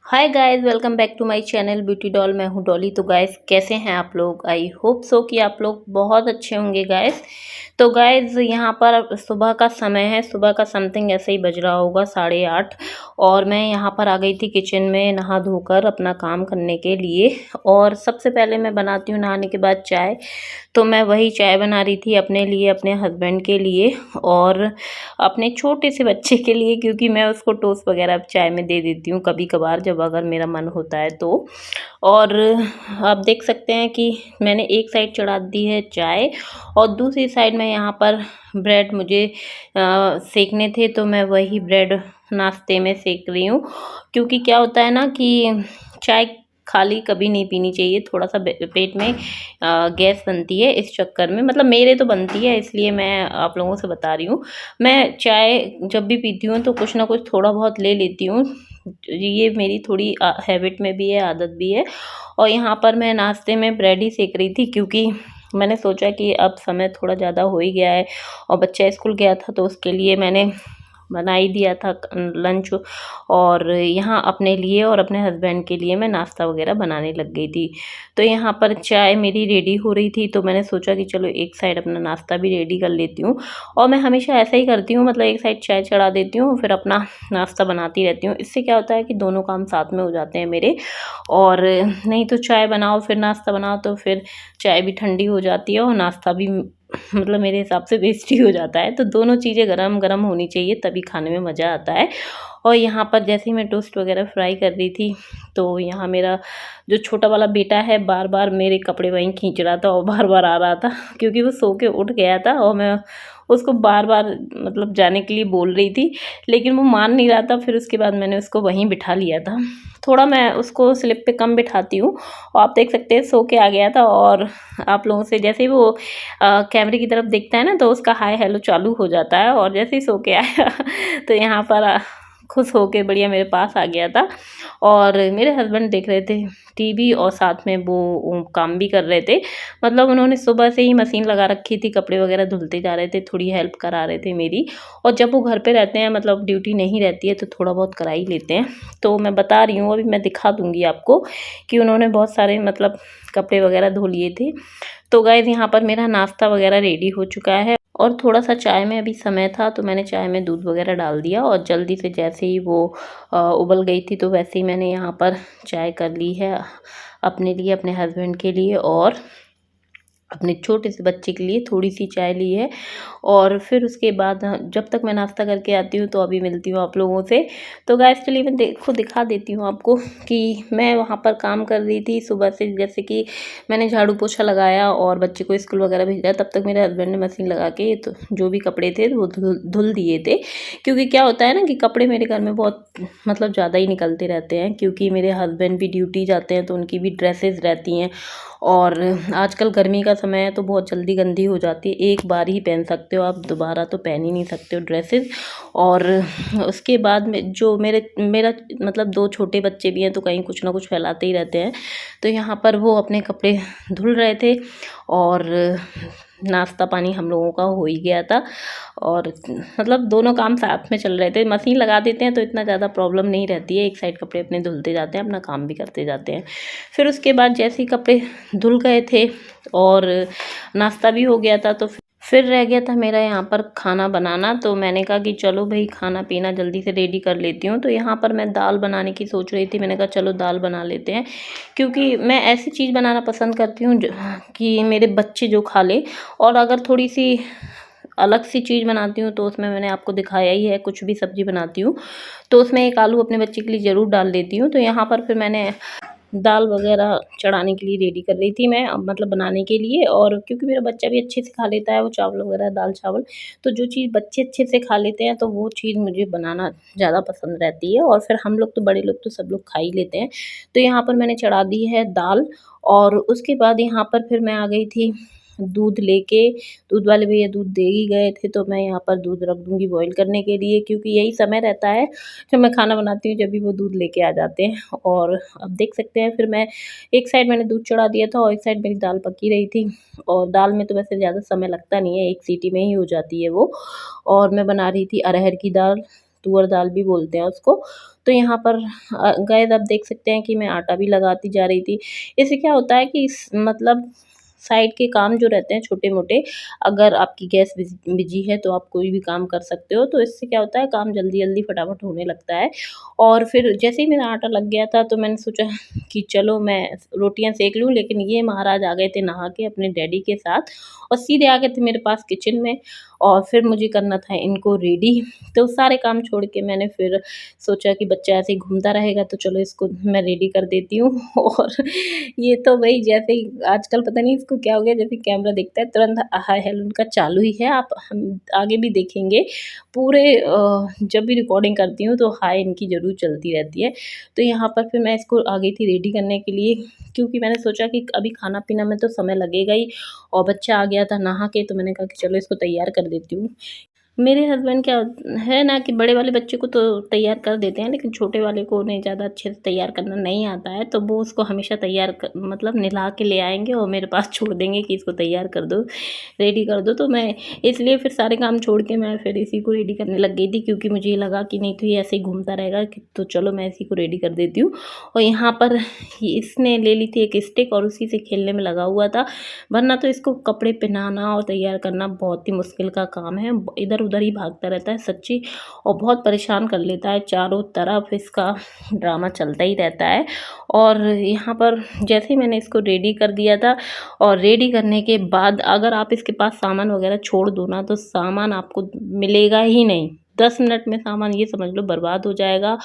Hi guys, welcome back to my channel beauty doll. मैं हूँ डॉली। तो गाइस, कैसे हैं आप लोग? आई होप सो कि आप लोग बहुत अच्छे होंगे गाइस। तो गाइस, यहाँ पर सुबह का समय है। सुबह का समथिंग ऐसे ही बज रहा होगा 8:30। और मैं यहाँ पर आ गई थी किचन में नहा धोकर अपना काम करने के लिए। और सबसे पहले मैं बनाती हूँ नहाने के बाद चाय। तो मैं वही चाय बना रही थी अपने लिए, अपने हस्बैंड के लिए और अपने छोटे से बच्चे के लिए, क्योंकि मैं उसको टोस्ट वगैरह चाय में दे देती हूँ कभी कभार, जब अगर मेरा मन होता है तो। और आप देख सकते हैं कि मैंने एक साइड चढ़ा दी है चाय और दूसरी साइड में यहाँ पर ब्रेड मुझे सेकने थे, तो मैं वही ब्रेड नाश्ते में सेक रही हूँ। क्योंकि क्या होता है ना कि चाय खाली कभी नहीं पीनी चाहिए, थोड़ा सा पेट में गैस बनती है इस चक्कर में। मतलब मेरे तो बनती है, इसलिए मैं आप लोगों से बता रही हूँ। मैं चाय जब भी पीती हूँ तो कुछ ना कुछ थोड़ा बहुत ले लेती हूँ। ये मेरी थोड़ी हैबिट में भी है, आदत भी है। और यहाँ पर मैं नाश्ते में ब्रेड ही सेक रही थी, क्योंकि मैंने सोचा कि अब समय थोड़ा ज़्यादा हो ही गया है और बच्चा स्कूल गया था, तो उसके लिए मैंने बना ही दिया था लंच। और यहाँ अपने लिए और अपने हस्बैंड के लिए मैं नाश्ता वगैरह बनाने लग गई थी। तो यहाँ पर चाय मेरी रेडी हो रही थी, तो मैंने सोचा कि चलो एक साइड अपना नाश्ता भी रेडी कर लेती हूँ। और मैं हमेशा ऐसा ही करती हूँ, मतलब एक साइड चाय चढ़ा देती हूँ, फिर अपना नाश्ता बनाती रहती हूँ। इससे क्या होता है कि दोनों काम साथ में हो जाते हैं मेरे। और नहीं तो चाय बनाओ फिर नाश्ता बनाओ, तो फिर चाय भी ठंडी हो जाती है और नाश्ता भी मतलब मेरे हिसाब से वेस्ट ही हो जाता है। तो दोनों चीज़ें गरम गरम होनी चाहिए, तभी खाने में मज़ा आता है। और यहाँ पर जैसे ही मैं टोस्ट वगैरह फ्राई कर रही थी, तो यहाँ मेरा जो छोटा वाला बेटा है बार बार मेरे कपड़े वहीं खींच रहा था और बार बार आ रहा था, क्योंकि वो सो के उठ गया था और मैं उसको बार बार मतलब जाने के लिए बोल रही थी, लेकिन वो मान नहीं रहा था। फिर उसके बाद मैंने उसको वहीं बिठा लिया था। थोड़ा मैं उसको स्लिप पे कम बिठाती हूँ। और आप देख सकते हैं सो के आ गया था। और आप लोगों से जैसे ही वो कैमरे की तरफ देखता है ना, तो उसका हाय हेलो चालू हो जाता है। और जैसे ही सो के आया तो यहाँ पर खुश होके बढ़िया मेरे पास आ गया था। और मेरे हस्बैंड देख रहे थे टीवी और साथ में वो काम भी कर रहे थे। मतलब उन्होंने सुबह से ही मशीन लगा रखी थी, कपड़े वगैरह धुलते जा रहे थे, थोड़ी हेल्प करा रहे थे मेरी। और जब वो घर पे रहते हैं, मतलब ड्यूटी नहीं रहती है, तो थोड़ा बहुत करा ही लेते हैं। तो मैं बता रही हूँ, अभी मैं दिखा दूँगी आपको कि उन्होंने बहुत सारे मतलब कपड़े वगैरह धो लिए थे। तो गाइस, यहाँ पर मेरा नाश्ता वगैरह रेडी हो चुका है। और थोड़ा सा चाय में अभी समय था, तो मैंने चाय में दूध वगैरह डाल दिया और जल्दी से जैसे ही वो उबल गई थी, तो वैसे ही मैंने यहाँ पर चाय कर ली है अपने लिए, अपने हस्बैंड के लिए और अपने छोटे से बच्चे के लिए थोड़ी सी चाय ली है। और फिर उसके बाद जब तक मैं नाश्ता करके आती हूँ, तो अभी मिलती हूँ आप लोगों से। तो गाइस, चलिए मैं देखो दिखा देती हूँ आपको कि मैं वहाँ पर काम कर रही थी सुबह से। जैसे कि मैंने झाड़ू पोछा लगाया और बच्चे को स्कूल वगैरह भेजा, तब तक मेरे हस्बैंड ने मशीन लगा के तो जो भी कपड़े थे वो धुल दिए थे। क्योंकि क्या होता है ना कि कपड़े मेरे घर में बहुत मतलब ज़्यादा ही निकलते रहते हैं, क्योंकि मेरे हस्बैंड भी ड्यूटी जाते हैं, तो उनकी भी ड्रेसेस रहती हैं। और आजकल गर्मी का समय है, तो बहुत जल्दी गंदी हो जाती है। एक बार ही पहन सकते हो आप, दोबारा तो पहन ही नहीं सकते हो ड्रेसेस। और उसके बाद में जो मेरा मतलब दो छोटे बच्चे भी हैं, तो कहीं कुछ ना कुछ फैलाते ही रहते हैं। तो यहाँ पर वो अपने कपड़े धुल रहे थे और नाश्ता पानी हम लोगों का हो ही गया था। और मतलब दोनों काम साथ में चल रहे थे। मशीन लगा देते हैं तो इतना ज़्यादा प्रॉब्लम नहीं रहती है, एक साइड कपड़े अपने धुलते जाते हैं, अपना काम भी करते जाते हैं। फिर उसके बाद जैसे ही कपड़े धुल गए थे और नाश्ता भी हो गया था, तो फिर रह गया था मेरा यहाँ पर खाना बनाना। तो मैंने कहा कि चलो भाई, खाना पीना जल्दी से रेडी कर लेती हूँ। तो यहाँ पर मैं दाल बनाने की सोच रही थी। मैंने कहा चलो दाल बना लेते हैं, क्योंकि मैं ऐसी चीज़ बनाना पसंद करती हूँ कि मेरे बच्चे जो खा ले। और अगर थोड़ी सी अलग सी चीज़ बनाती हूँ, तो उसमें मैंने आपको दिखाया ही है, कुछ भी सब्ज़ी बनाती हूँ तो उसमें एक आलू अपने बच्चे के लिए ज़रूर डाल देती हूँ। तो यहाँ पर फिर मैंने दाल वगैरह चढ़ाने के लिए रेडी कर रही थी मैं, मतलब बनाने के लिए। और क्योंकि मेरा बच्चा भी अच्छे से खा लेता है वो चावल वगैरह, दाल चावल, तो जो चीज़ बच्चे अच्छे से खा लेते हैं, तो वो चीज़ मुझे बनाना ज़्यादा पसंद रहती है। और फिर हम लोग तो बड़े लोग तो सब लोग खा ही लेते हैं। तो यहाँ पर मैंने चढ़ा दी है दाल। और उसके बाद यहाँ पर फिर मैं आ गई थी दूध लेके। दूध वाले भैया दूध दे ही गए थे, तो मैं यहाँ पर दूध रख दूँगी बॉईल करने के लिए, क्योंकि यही समय रहता है जब मैं खाना बनाती हूँ, जब भी वो दूध लेके आ जाते हैं। और अब देख सकते हैं, फिर मैं एक साइड मैंने दूध चढ़ा दिया था और एक साइड मेरी दाल पकी रही थी। और दाल में तो वैसे ज़्यादा समय लगता नहीं है, एक सीटी में ही हो जाती है वो। और मैं बना रही थी अरहर की दाल, तुअर दाल भी बोलते हैं उसको। तो यहाँ पर गाइस आप देख सकते हैं कि मैं आटा भी लगाती जा रही थी। इससे क्या होता है कि मतलब साइड के काम जो रहते हैं छोटे-मोटे, अगर आपकी गैस बिज़ी है तो आप कोई भी काम कर सकते हो, तो इससे क्या होता है काम जल्दी-जल्दी फटाफट होने लगता है। और फिर जैसे ही मेरा आटा लग गया था तो मैंने सोचा कि चलो मैं रोटियाँ सेक लूँ, लेकिन ये महाराज आ गए थे नहा के अपने डैडी के साथ और सीधे आ गए थे मेरे पास किचन में और फिर मुझे करना था इनको रेडी। तो सारे काम छोड़ के मैंने फिर सोचा कि बच्चा ऐसे ही घूमता रहेगा तो चलो इसको मैं रेडी कर देती हूँ और ये तो भई जैसे ही आजकल पता नहीं इसको क्या हो गया, जैसे कैमरा दिखता है तुरंत हाय हेलो उनका चालू ही है। आप हम आगे भी देखेंगे पूरे जब भी रिकॉर्डिंग करती हूँ तो हाय इनकी ज़रूर चलती रहती है। तो यहाँ पर फिर मैं इसको आ गई थी रेडी करने के लिए, क्योंकि मैंने सोचा कि अभी खाना-पीना में तो समय लगेगा ही और बच्चा आ गया था नहा के, तो मैंने कहा कि चलो इसको तैयार कर देती हूँ। मेरे हस्बैंड क्या है ना कि बड़े वाले बच्चे को तो तैयार कर देते हैं, लेकिन छोटे वाले को उन्हें ज़्यादा अच्छे से तैयार करना नहीं आता है, तो वो उसको हमेशा तैयार मतलब नहला के ले आएँगे और मेरे पास छोड़ देंगे कि इसको तैयार कर दो, रेडी कर दो। तो मैं इसलिए फिर सारे काम छोड़ के मैं फिर इसी को रेडी करने लग गई थी, क्योंकि मुझे ये लगा कि नहीं तो ये ऐसे ही घूमता रहेगा कि तो चलो मैं इसी को रेडी कर देती हूँ। और यहाँ पर इसने ले ली थी एक स्टिक और उसी से खेलने में लगा हुआ था, वरना तो इसको कपड़े पहनाना और तैयार करना बहुत ही मुश्किल का काम है। इधर उधर ही भागता रहता है सच्ची, और बहुत परेशान कर लेता है, चारों तरफ इसका ड्रामा चलता ही रहता है। और यहाँ पर जैसे ही मैंने इसको रेडी कर दिया था, और रेडी करने के बाद अगर आप इसके पास सामान वगैरह छोड़ दो ना तो सामान आपको मिलेगा ही नहीं। 10 मिनट में सामान ये समझ लो बर्बाद हो जाएगा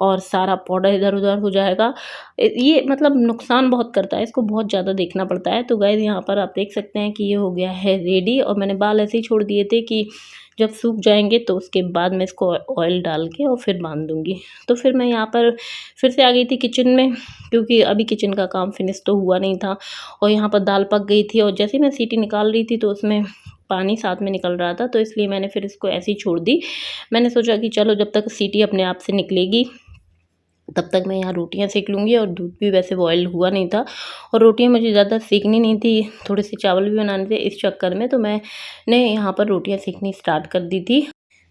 और सारा पाउडर इधर उधर हो जाएगा। ये मतलब नुकसान बहुत करता है, इसको बहुत ज़्यादा देखना पड़ता है। तो गाइस यहाँ पर आप देख सकते हैं कि ये हो गया है रेडी, और मैंने बाल ऐसे ही छोड़ दिए थे कि जब सूख जाएंगे तो उसके बाद मैं इसको ऑयल डाल के और फिर बांध दूँगी। तो फिर मैं यहाँ पर फिर से आ गई थी किचन में, क्योंकि अभी किचन का काम फिनिश तो हुआ नहीं था। और यहाँ पर दाल पक गई थी और जैसे ही मैं सीटी निकाल रही थी तो उसमें पानी साथ में निकल रहा था, तो इसलिए मैंने फिर इसको ऐसे ही छोड़ दी। मैंने सोचा कि चलो जब तक सीटी अपने आप से निकलेगी तब तक मैं यहाँ रोटियाँ सेक लूँगी, और दूध भी वैसे बॉयल हुआ नहीं था और रोटियाँ मुझे ज़्यादा सेकनी नहीं थी, थोड़े से चावल भी बनाने थे, इस चक्कर में तो मैंने यहाँ पर रोटियाँ सेकनी स्टार्ट कर दी थी।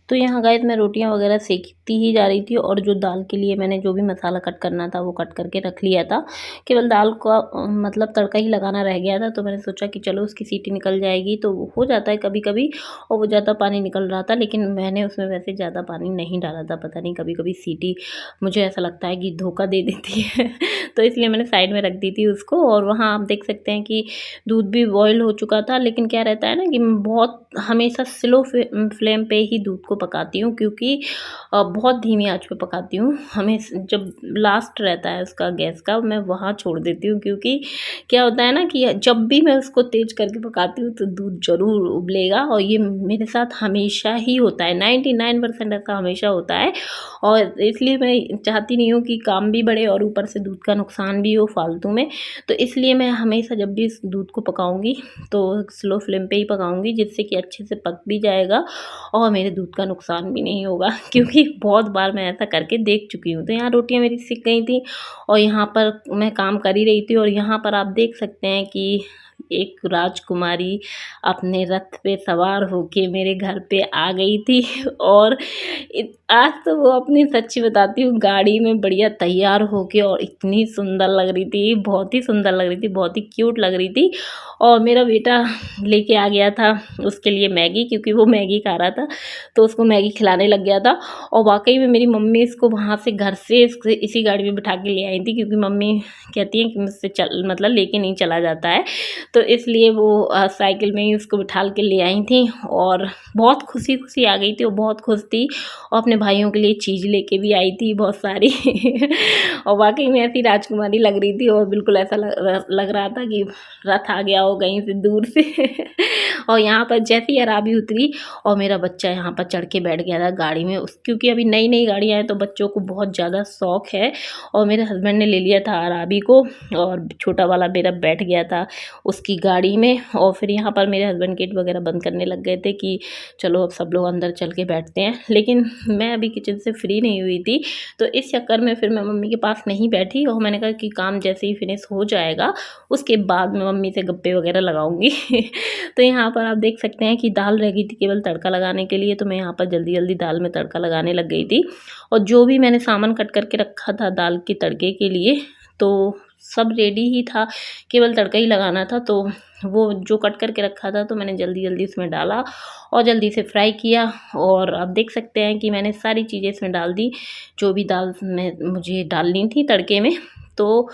तो यहाँ गाइस मैं रोटियाँ वगैरह सेकती ही जा रही थी, और जो दाल के लिए मैंने जो भी मसाला कट करना था वो कट करके रख लिया था। केवल दाल का मतलब तड़का ही लगाना रह गया था, तो मैंने सोचा कि चलो उसकी सीटी निकल जाएगी, तो हो जाता है कभी-कभी, और वो ज़्यादा पानी निकल रहा था, लेकिन मैंने उसमें वैसे ज़्यादा पानी नहीं डाला था। पता नहीं कभी-कभी सीटी मुझे ऐसा लगता है कि धोखा दे देती है तो इसलिए मैंने साइड में रख दी थी उसको। और वहाँ आप देख सकते हैं कि दूध भी बॉयल हो चुका था, लेकिन क्या रहता है ना कि मैं बहुत हमेशा स्लो फ्लेम पे ही दूध को पकाती हूँ, क्योंकि बहुत धीमी आंच पे पकाती हूँ। हमें जब लास्ट रहता है उसका गैस का मैं वहाँ छोड़ देती हूँ, क्योंकि क्या होता है ना कि जब भी मैं उसको तेज़ करके पकाती हूँ तो दूध ज़रूर उबलेगा, और ये मेरे साथ हमेशा ही होता है, 99% ऐसा हमेशा होता है। और इसलिए मैं चाहती नहीं हूँ कि काम भी बढ़े और ऊपर से दूध का नुकसान भी हो फालतू में। तो इसलिए मैं हमेशा जब भी इस दूध को पकाऊंगी तो स्लो फ्लेम पे ही पकाऊंगी, जिससे कि अच्छे से पक भी जाएगा और मेरे दूध का नुकसान भी नहीं होगा क्योंकि बहुत बार मैं ऐसा करके देख चुकी हूँ। तो यहाँ रोटियाँ मेरी सिक गई थी और यहाँ पर मैं काम कर ही रही थी, और यहाँ पर आप देख सकते हैं कि एक राजकुमारी अपने रथ पे सवार होके मेरे घर पे आ गई थी और आज तो वो अपनी सच्ची बताती हूँ गाड़ी में बढ़िया तैयार होके, और इतनी सुंदर लग रही थी, बहुत ही सुंदर लग रही थी, बहुत ही क्यूट लग रही थी। और मेरा बेटा लेके आ गया था उसके लिए मैगी, क्योंकि वो मैगी खा रहा था तो उसको मैगी खिलाने लग गया था। और वाकई में मेरी मम्मी इसको वहाँ से घर से इसी गाड़ी में बिठा के ले आई थी, क्योंकि मम्मी कहती हैं कि मुझसे चल मतलब लेके नहीं चला जाता है, तो इसलिए वो साइकिल में ही उसको बिठा के ले आई थी। और बहुत खुशी खुशी आ गई थी, वो बहुत खुश थी और अपने भाइयों के लिए चीज़ लेके भी आई थी बहुत सारी और वाकई में ऐसी राजकुमारी लग रही थी, और बिल्कुल ऐसा लग रहा था कि रथ आ गया हो कहीं से दूर से और यहाँ पर जैसी अराबी उतरी और मेरा बच्चा यहाँ पर चढ़ के बैठ गया था गाड़ी में, क्योंकि अभी नई नई गाड़ियाँ हैं तो बच्चों को बहुत ज़्यादा शौक है। और मेरे हस्बैंड ने ले लिया था अराबी को, और छोटा वाला मेरा बैठ गया था उसकी गाड़ी में। और फिर यहाँ पर मेरे हस्बैंड गेट वगैरह बंद करने लग गए थे कि चलो अब सब लोग अंदर चल के बैठते हैं, लेकिन मैं अभी किचन से फ्री नहीं हुई थी, तो इस चक्कर में फिर मैं मम्मी के पास नहीं बैठी, और मैंने कहा कि काम जैसे ही फिनिश हो जाएगा उसके बाद मैं मम्मी से गप्पे वगैरह लगाऊंगी तो यहाँ यहाँ पर आप देख सकते हैं कि दाल रह गई थी केवल तड़का लगाने के लिए, तो मैं यहाँ पर जल्दी जल्दी दाल में तड़का लगाने लग गई थी। और जो भी मैंने सामान कट करके रखा था दाल के तड़के के लिए, तो सब रेडी ही था, केवल तड़का ही लगाना था। तो वो जो कट करके रखा था तो मैंने जल्दी जल्दी इसमें डाला और जल्दी से फ्राई किया। और आप देख सकते हैं कि मैंने सारी चीज़ें इसमें डाल दी, जो भी दाल में मुझे डालनी थी तड़के में। तो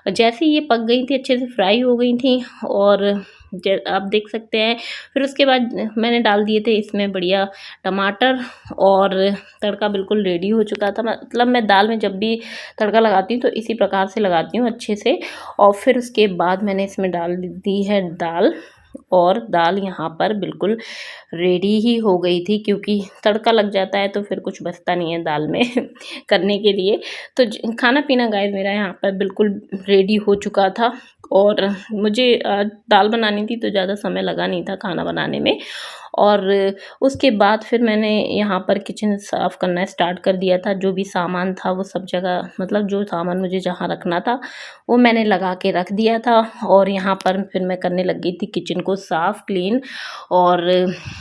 जैसे ये पक गई थी, अच्छे से फ्राई हो गई थी, और आप देख सकते हैं फिर उसके बाद मैंने डाल दिए थे इसमें बढ़िया टमाटर, और तड़का बिल्कुल रेडी हो चुका था। मतलब मैं दाल में जब भी तड़का लगाती हूँ तो इसी प्रकार से लगाती हूँ अच्छे से। और फिर उसके बाद मैंने इसमें डाल दी है दाल, और दाल यहाँ पर बिल्कुल रेडी ही हो गई थी, क्योंकि तड़का लग जाता है तो फिर कुछ बचता नहीं है दाल में करने के लिए। तो खाना पीना गाइस मेरा यहाँ पर बिल्कुल रेडी हो चुका था। और मुझे दाल बनानी थी तो ज़्यादा समय लगा नहीं था खाना बनाने में। और उसके बाद फिर मैंने यहाँ पर किचन साफ़ करना स्टार्ट कर दिया था। जो भी सामान था वो सब जगह, मतलब जो सामान मुझे जहाँ रखना था वो मैंने लगा के रख दिया था। और यहाँ पर फिर मैं करने लग गई थी किचन को साफ़ क्लीन। और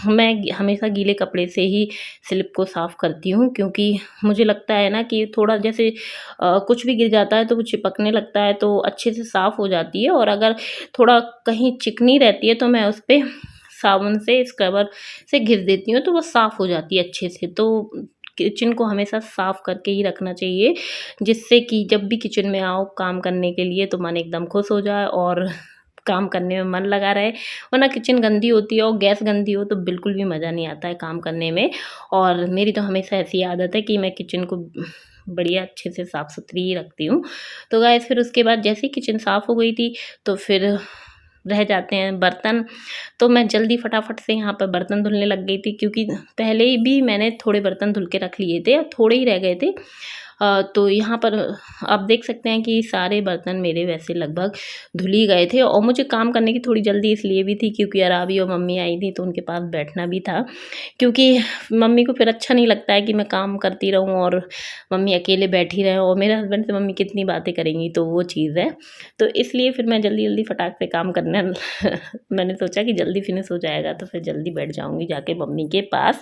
मैं हमेशा गीले कपड़े से ही स्लिप को साफ़ करती हूँ, क्योंकि मुझे लगता है ना कि थोड़ा जैसे कुछ भी गिर जाता है तो वो चिपकने लगता है, तो अच्छे से साफ़ हो जाती है। और अगर थोड़ा कहीं चिकनी रहती है तो मैं उस पर साबुन से स्क्रबर से घिस देती हूँ, तो वो साफ़ हो जाती है अच्छे से। तो किचन को हमेशा साफ़ करके ही रखना चाहिए, जिससे कि जब भी किचन में आओ काम करने के लिए तो मन एकदम खुश हो जाए और काम करने में मन लगा रहे। वरना किचन गंदी होती है और गैस गंदी हो तो बिल्कुल भी मज़ा नहीं आता है काम करने में। और मेरी तो हमेशा ऐसी आदत है कि मैं किचन को बढ़िया अच्छे से साफ़ सुथरी ही रखती हूँ। तो गाइस फिर उसके बाद जैसे ही किचन साफ़ हो गई थी तो फिर रह जाते हैं बर्तन। तो मैं जल्दी फटाफट से यहाँ पर बर्तन धुलने लग गई थी, क्योंकि पहले ही भी मैंने थोड़े बर्तन धुल के रख लिए थे, थोड़े ही रह गए थे। तो यहाँ पर आप देख सकते हैं कि सारे बर्तन मेरे वैसे लगभग धुल ही गए थे। और मुझे काम करने की थोड़ी जल्दी इसलिए भी थी क्योंकि अराबी और मम्मी आई थी तो उनके पास बैठना भी था, क्योंकि मम्मी को फिर अच्छा नहीं लगता है कि मैं काम करती रहूँ और मम्मी अकेले बैठी रहें, और मेरे हस्बैंड से मम्मी कितनी बातें करेंगी, तो वो चीज़ है। तो इसलिए फिर मैं जल्दी जल्दी फटाक से काम करने मैंने सोचा कि जल्दी फिनिश हो जाएगा तो फिर जल्दी बैठ जाऊँगी जाके मम्मी के पास।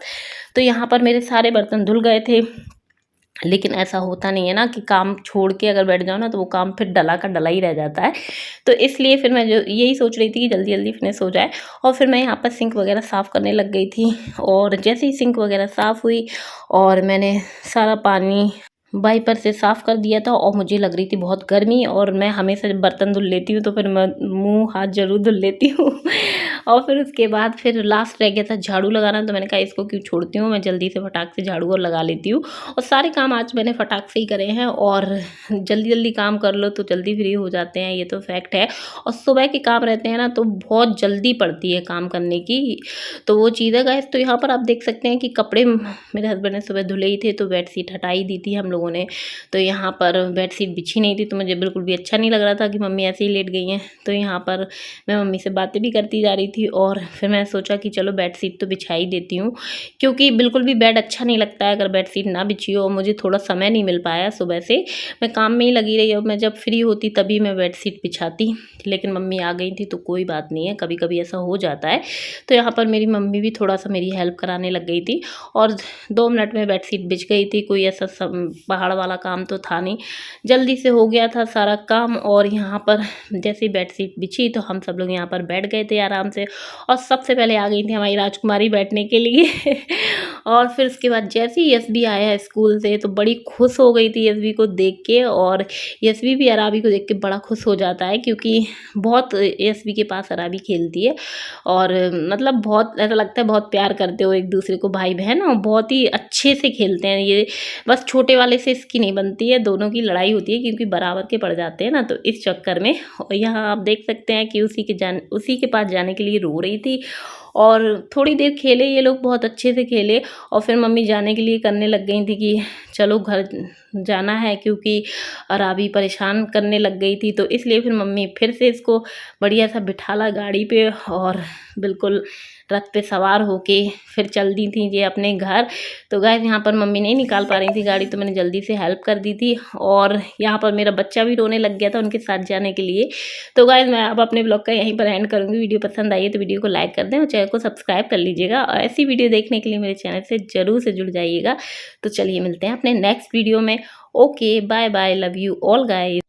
तो यहाँ पर मेरे सारे बर्तन धुल गए थे, लेकिन ऐसा होता नहीं है ना कि काम छोड़ के अगर बैठ जाओ ना तो वो काम फिर डला का डला ही रह जाता है। तो इसलिए फिर मैं जो यही सोच रही थी कि जल्दी जल्दी फिनिश हो जाए। और फिर मैं यहाँ पर सिंक वगैरह साफ़ करने लग गई थी। और जैसे ही सिंक वगैरह साफ़ हुई और मैंने सारा पानी वाइपर से साफ़ कर दिया था, और मुझे लग रही थी बहुत गर्मी, और मैं हमेशा जब बर्तन धुल लेती हूँ तो फिर मैं मुँह हाथ ज़रूर धुल लेती हूँ और फिर उसके बाद फिर लास्ट रह गया था झाड़ू लगाना, तो मैंने कहा इसको क्यों छोड़ती हूँ, मैं जल्दी से फटाक से झाड़ू और लगा लेती हूँ। और सारे काम आज मैंने फटाक से ही करे हैं, और जल्दी जल्दी काम कर लो तो जल्दी फ्री हो जाते हैं, ये तो फैक्ट है। और सुबह के काम रहते हैं ना तो बहुत जल्दी पड़ती है काम करने की, तो वो चीज़ है गाइस। तो यहाँ पर आप देख सकते हैं कि कपड़े मेरे हस्बैंड ने सुबह धुले ही थे तो बेडशीट हटा ही दी थी हम लोगों ने। तो यहाँ पर बेडशीट बिछी नहीं थी तो मुझे बिल्कुल भी अच्छा नहीं लग रहा था कि मम्मी ऐसे ही लेट गई हैं। तो यहाँ पर मैं मम्मी से बातें भी करती जा रही थी, और फिर मैंने सोचा कि चलो बेडशीट तो बिछा ही देती हूँ, क्योंकि बिल्कुल भी बेड अच्छा नहीं लगता है अगर बेडशीट ना बिछी हो। मुझे थोड़ा समय नहीं मिल पाया, सुबह से मैं काम में ही लगी रही, और मैं जब फ्री होती तभी मैं बेडशीट बिछाती, लेकिन मम्मी आ गई थी तो कोई बात नहीं है, कभी कभी ऐसा हो जाता है। तो यहाँ पर मेरी मम्मी भी थोड़ा सा मेरी हेल्प कराने लग गई थी, और 2 मिनट में बेडशीट बिछ गई थी। कोई ऐसा पहाड़ वाला काम तो था नहीं, जल्दी से हो गया था सारा काम। और यहाँ पर जैसे ही बेडशीट बिछी तो हम सब लोग यहाँ पर बैठ गए थे आराम से, और सबसे पहले आ गई थी हमारी राजकुमारी बैठने के लिए और फिर उसके बाद जैसे ही यशवी आया स्कूल से तो बड़ी खुश हो गई थी यशवी को देख के, और यशवी भी अराबी को देख के बड़ा खुश हो जाता है, क्योंकि बहुत यशवी के पास अराबी खेलती है, और मतलब बहुत ऐसा लगता है बहुत प्यार करते हो एक दूसरे को, भाई बहन, और बहुत ही अच्छे से खेलते हैं ये। बस छोटे वाले से इसकी नहीं बनती है, दोनों की लड़ाई होती है क्योंकि बराबर के पड़ जाते हैं ना, तो इस चक्कर में। और यहाँ आप देख सकते हैं कि उसी के पास जाने के लिए रो रही थी, और थोड़ी देर खेले ये लोग, बहुत अच्छे से खेले। और फिर मम्मी जाने के लिए करने लग गई थी कि चलो घर जाना है, क्योंकि अराबी परेशान करने लग गई थी। तो इसलिए फिर मम्मी फिर से इसको बढ़िया सा बिठाला गाड़ी पे, और बिल्कुल रथ पे सवार होके फिर चल दी थी ये अपने घर। तो गाइस यहाँ पर मम्मी नहीं निकाल पा रही थी गाड़ी, तो मैंने जल्दी से हेल्प कर दी थी, और यहाँ पर मेरा बच्चा भी रोने लग गया था उनके साथ जाने के लिए। तो गाइस मैं अब अपने ब्लॉग का यहीं पर एंड करूँगी। वीडियो पसंद आई है तो वीडियो को लाइक कर दें, और चैनल को सब्सक्राइब कर लीजिएगा और ऐसी वीडियो देखने के लिए मेरे चैनल से ज़रूर से जुड़ जाइएगा। तो चलिए मिलते हैं अपने नेक्स्ट वीडियो में। Okay, bye bye, love you all guys.